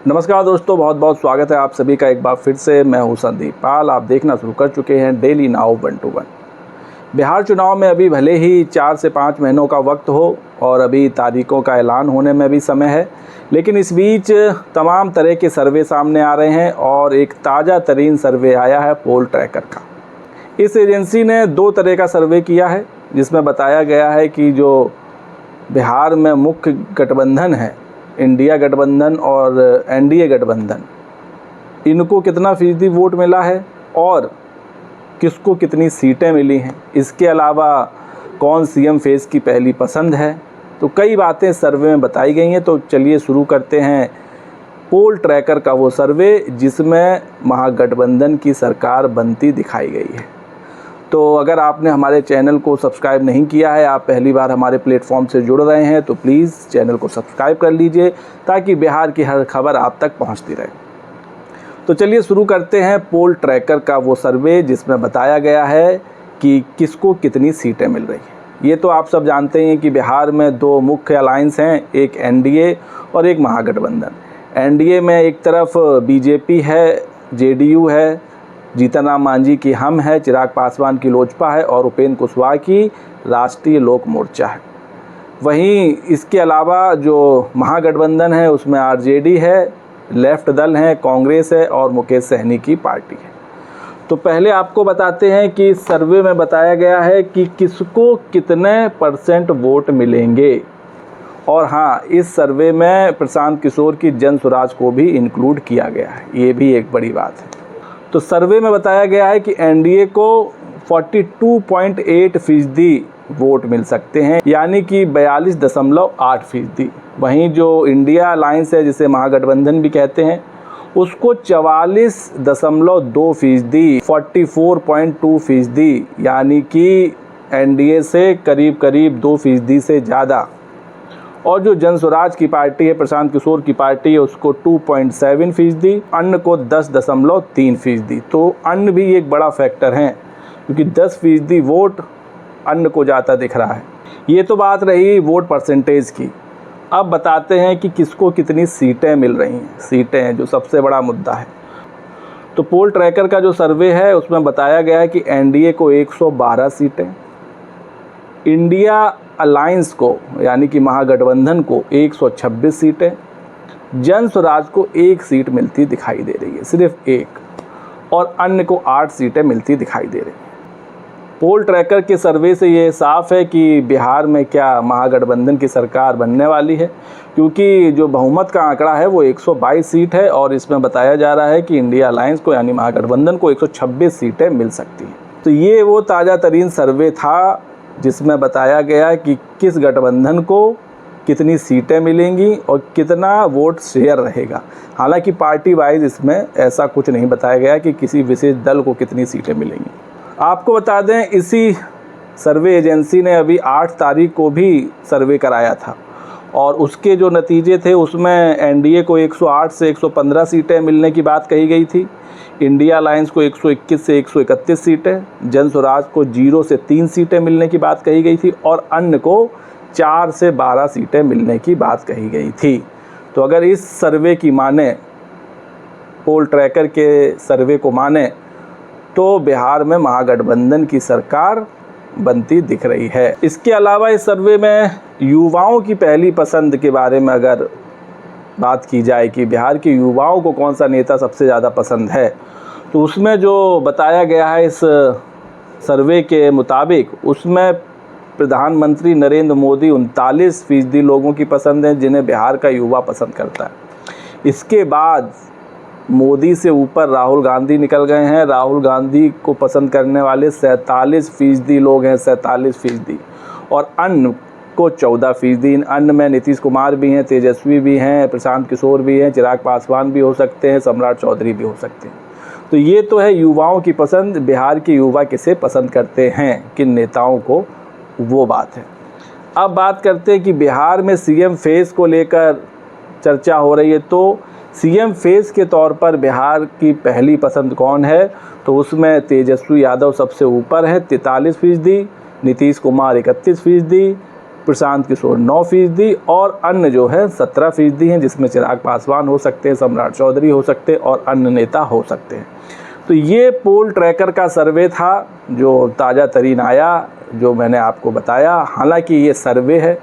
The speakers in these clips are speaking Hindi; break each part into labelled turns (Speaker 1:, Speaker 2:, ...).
Speaker 1: नमस्कार दोस्तों, बहुत बहुत स्वागत है आप सभी का एक बार फिर से। मैं हूं संदीप पाल। आप देखना शुरू कर चुके हैं डेली नाउ 1-to-1। बिहार चुनाव में अभी भले ही 4 से 5 महीनों का वक्त हो और अभी तारीखों का ऐलान होने में भी समय है, लेकिन इस बीच तमाम तरह के सर्वे सामने आ रहे हैं और एक ताज़ा तरीन सर्वे आया है पोल ट्रैकर का। इस एजेंसी ने 2 तरह का सर्वे किया है, जिसमें बताया गया है कि जो बिहार में मुख्य गठबंधन है, इंडिया गठबंधन और एनडीए गठबंधन, इनको कितना फीसदी वोट मिला है और किसको कितनी सीटें मिली हैं। इसके अलावा कौन सीएम फेस की पहली पसंद है। तो कई बातें सर्वे में बताई गई हैं। तो चलिए शुरू करते हैं पोल ट्रैकर का वो सर्वे जिसमें महागठबंधन की सरकार बनती दिखाई गई है। तो अगर आपने हमारे चैनल को सब्सक्राइब नहीं किया है, आप पहली बार हमारे प्लेटफॉर्म से जुड़ रहे हैं, तो प्लीज़ चैनल को सब्सक्राइब कर लीजिए ताकि बिहार की हर खबर आप तक पहुंचती रहे। तो चलिए शुरू करते हैं पोल ट्रैकर का वो सर्वे जिसमें बताया गया है कि किसको कितनी सीटें मिल रही हैं। ये तो आप सब जानते हैं कि बिहार में 2 मुख्य अलायंस हैं, एक एनडीए और एक महागठबंधन। एनडीए में एक तरफ बीजेपी है, जेडीयू है, जीतन राम मांझी की हम है, चिराग पासवान की लोजपा है और उपेंद्र कुशवाहा की राष्ट्रीय लोक मोर्चा है। वहीं इसके अलावा जो महागठबंधन है उसमें आरजेडी है, लेफ्ट दल हैं, कांग्रेस है और मुकेश सहनी की पार्टी है। तो पहले आपको बताते हैं कि इस सर्वे में बताया गया है कि किसको कितने % वोट मिलेंगे। और हाँ, इस सर्वे में प्रशांत किशोर की जन स्वराज को भी इंक्लूड किया गया है, ये भी एक बड़ी बात है। तो सर्वे में बताया गया है कि एनडीए को 42.8% वोट मिल सकते हैं, यानी कि 42.8%। वहीं जो इंडिया अलायंस है, जिसे महागठबंधन भी कहते हैं, उसको 44.2%, 44.2%, यानी कि एनडीए से करीब करीब 2% से ज़्यादा। और जो जन स्वराज की पार्टी है, प्रशांत किशोर की पार्टी है, उसको 2.7%, अन्य को 10.3%। तो अन्य भी एक बड़ा फैक्टर है क्योंकि 10% वोट अन्य को जाता दिख रहा है। ये तो बात रही वोट परसेंटेज की। अब बताते हैं कि किसको कितनी सीटें मिल रही हैं। सीटें हैं जो सबसे बड़ा मुद्दा है। तो पोल ट्रैकर का जो सर्वे है उसमें बताया गया है कि एनडीए को 112 सीटें, इंडिया अलायंस को यानी कि महागठबंधन को 126 सीटें, जन स्वराज को 1 सीट मिलती दिखाई दे रही है, सिर्फ 1, और अन्य को 8 सीटें मिलती दिखाई दे रही हैं। पोल ट्रैकर के सर्वे से ये साफ है कि बिहार में क्या महागठबंधन की सरकार बनने वाली है, क्योंकि जो बहुमत का आंकड़ा है वो 122 सीट है और इसमें बताया जा रहा है कि इंडिया अलायंस को यानी महागठबंधन को 126 सीटें मिल सकती हैं। तो ये वो ताज़ा तरीन सर्वे था जिसमें बताया गया कि किस गठबंधन को कितनी सीटें मिलेंगी और कितना वोट शेयर रहेगा। हालांकि पार्टी वाइज इसमें ऐसा कुछ नहीं बताया गया कि किसी विशेष दल को कितनी सीटें मिलेंगी। आपको बता दें, इसी सर्वे एजेंसी ने अभी 8 तारीख को भी सर्वे कराया था और उसके जो नतीजे थे उसमें एनडीए को 108 से 115 सीटें मिलने की बात कही गई थी, इंडिया अलायंस को 121 से 131 सीटें, जन स्वराज को 0 से 3 सीटें मिलने की बात कही गई थी और अन्य को 4 से 12 सीटें मिलने की बात कही गई थी। तो अगर इस सर्वे की माने, पोल ट्रैकर के सर्वे को माने, तो बिहार में महागठबंधन की सरकार बनती दिख रही है। इसके अलावा इस सर्वे में युवाओं की पहली पसंद के बारे में अगर बात की जाए कि बिहार के युवाओं को कौन सा नेता सबसे ज़्यादा पसंद है, तो उसमें जो बताया गया है इस सर्वे के मुताबिक, उसमें प्रधानमंत्री नरेंद्र मोदी 39% लोगों की पसंद है जिन्हें बिहार का युवा पसंद करता है। इसके बाद मोदी से ऊपर राहुल गांधी निकल गए हैं। राहुल गांधी को पसंद करने वाले 47% लोग हैं, 47%, और अन्य को 14%। अन्य में नीतीश कुमार भी हैं, तेजस्वी भी हैं, प्रशांत किशोर भी हैं, चिराग पासवान भी हो सकते हैं, सम्राट चौधरी भी हो सकते हैं। तो ये तो है युवाओं की पसंद। बिहार के युवा किसे पसंद करते हैं, किन नेताओं को, वो बात है। अब बात करते हैं कि बिहार में सीएम फेस को लेकर चर्चा हो रही है। तो सीएम फेस के तौर पर बिहार की पहली पसंद कौन है, तो उसमें तेजस्वी यादव सबसे ऊपर है 43%, नीतीश कुमार 31%, प्रशांत किशोर 9% और अन्य जो है 17% हैं, जिसमें चिराग पासवान हो सकते हैं, सम्राट चौधरी हो सकते हैं और अन्य नेता हो सकते हैं। तो ये पोल ट्रैकर का सर्वे था जो ताज़ा तरीन आया, जो मैंने आपको बताया। हालांकि ये सर्वे है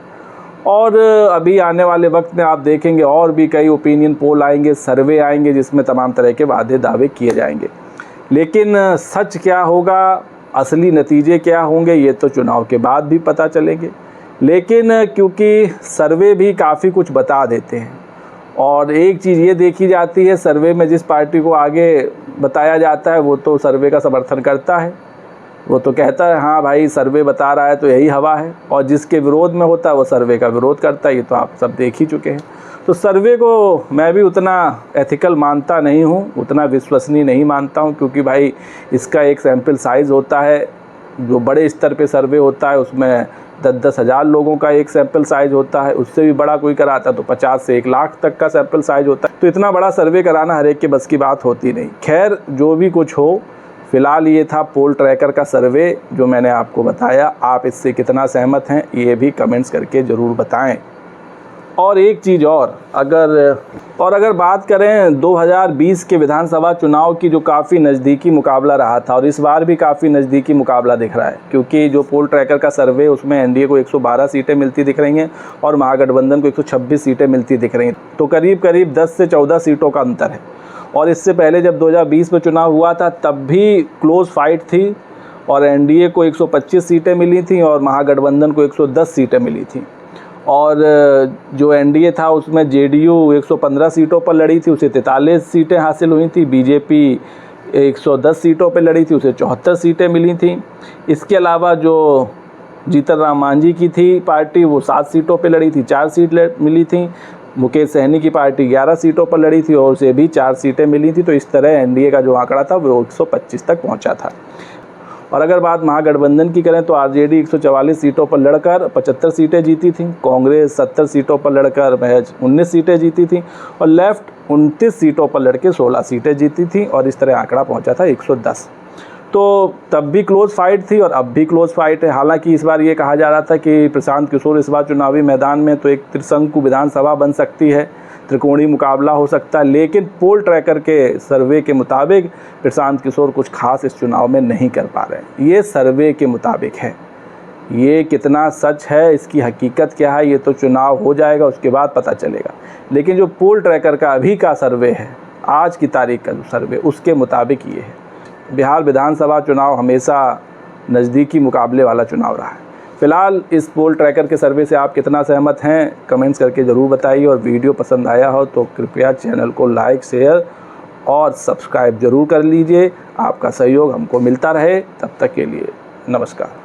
Speaker 1: और अभी आने वाले वक्त में आप देखेंगे और भी कई ओपिनियन पोल आएंगे, सर्वे आएंगे, जिसमें तमाम तरह के वादे दावे किए जाएंगे। लेकिन सच क्या होगा, असली नतीजे क्या होंगे, ये तो चुनाव के बाद भी पता चलेंगे। लेकिन क्योंकि सर्वे भी काफ़ी कुछ बता देते हैं और एक चीज़ ये देखी जाती है, सर्वे में जिस पार्टी को आगे बताया जाता है वो तो सर्वे का समर्थन करता है, वो तो कहता है हाँ भाई सर्वे बता रहा है तो यही हवा है, और जिसके विरोध में होता है वो सर्वे का विरोध करता है। ये तो आप सब देख ही चुके हैं। तो सर्वे को मैं भी उतना एथिकल मानता नहीं हूँ, उतना विश्वसनीय नहीं मानता हूँ, क्योंकि भाई इसका एक सैंपल साइज़ होता है। जो बड़े स्तर पे सर्वे होता है उसमें 10-10 हज़ार लोगों का एक सैंपल साइज़ होता है, उससे भी बड़ा कोई कराता तो 50 से 1 लाख तक का सैंपल साइज़ होता है। तो इतना बड़ा सर्वे कराना हर एक के बस की बात होती नहीं। खैर जो भी कुछ हो, फ़िलहाल ये था पोल ट्रैकर का सर्वे जो मैंने आपको बताया। आप इससे कितना सहमत हैं ये भी कमेंट्स करके ज़रूर बताएं। और एक चीज़ और, अगर बात करें 2020 के विधानसभा चुनाव की, जो काफ़ी नज़दीकी मुकाबला रहा था और इस बार भी काफ़ी नज़दीकी मुकाबला दिख रहा है, क्योंकि जो पोल ट्रैकर का सर्वे उसमें एनडीए को 112 सीटें मिलती दिख रही हैं और महागठबंधन को 126 सीटें मिलती दिख रही हैं। तो करीब करीब 10 से 14 सीटों का अंतर है। और इससे पहले जब 2020 में चुनाव हुआ था तब भी क्लोज फाइट थी और एनडीए को 125 सीटें मिली थी और महागठबंधन को 110 सीटें मिली थी। और जो एनडीए था उसमें जेडीयू 115 सीटों पर लड़ी थी, उसे 43 सीटें हासिल हुई थी। बीजेपी 110 सीटों पर लड़ी थी, उसे 74 सीटें मिली थी। इसके अलावा जो जीतन राम मांझी की थी पार्टी, वो 7 सीटों पर लड़ी थी, 4 सीट मिली थी। मुकेश सहनी की पार्टी 11 सीटों पर लड़ी थी और उसे भी 4 सीटें मिली थी। तो इस तरह एनडीए का जो आंकड़ा था वो 125 तक पहुंचा था। और अगर बात महागठबंधन की करें तो आरजेडी 144 सीटों पर लड़कर 75 सीटें जीती थी, कांग्रेस 70 सीटों पर लड़कर महज 19 सीटें जीती थी और लेफ्ट 29 सीटों पर लड़के 16 सीटें जीती थी और इस तरह आंकड़ा पहुंचा था 110। तो तब भी क्लोज फाइट थी और अब भी क्लोज फाइट है। हालांकि इस बार ये कहा जा रहा था कि प्रशांत किशोर इस बार चुनावी मैदान में तो एक त्रिशंकु विधानसभा बन सकती है, त्रिकोणीय मुकाबला हो सकता है। लेकिन पोल ट्रैकर के सर्वे के मुताबिक प्रशांत किशोर कुछ खास इस चुनाव में नहीं कर पा रहे। ये सर्वे के मुताबिक है, ये कितना सच है, इसकी हकीकत क्या है, ये तो चुनाव हो जाएगा उसके बाद पता चलेगा। लेकिन जो पोल ट्रैकर का अभी का सर्वे है, आज की तारीख का जो सर्वे, उसके मुताबिक ये है। बिहार विधानसभा चुनाव हमेशा नज़दीकी मुकाबले वाला चुनाव रहा है। फ़िलहाल इस पोल ट्रैकर के सर्वे से आप कितना सहमत हैं कमेंट्स करके ज़रूर बताइए। और वीडियो पसंद आया हो तो कृपया चैनल को लाइक, शेयर और सब्सक्राइब ज़रूर कर लीजिए। आपका सहयोग हमको मिलता रहे। तब तक के लिए नमस्कार।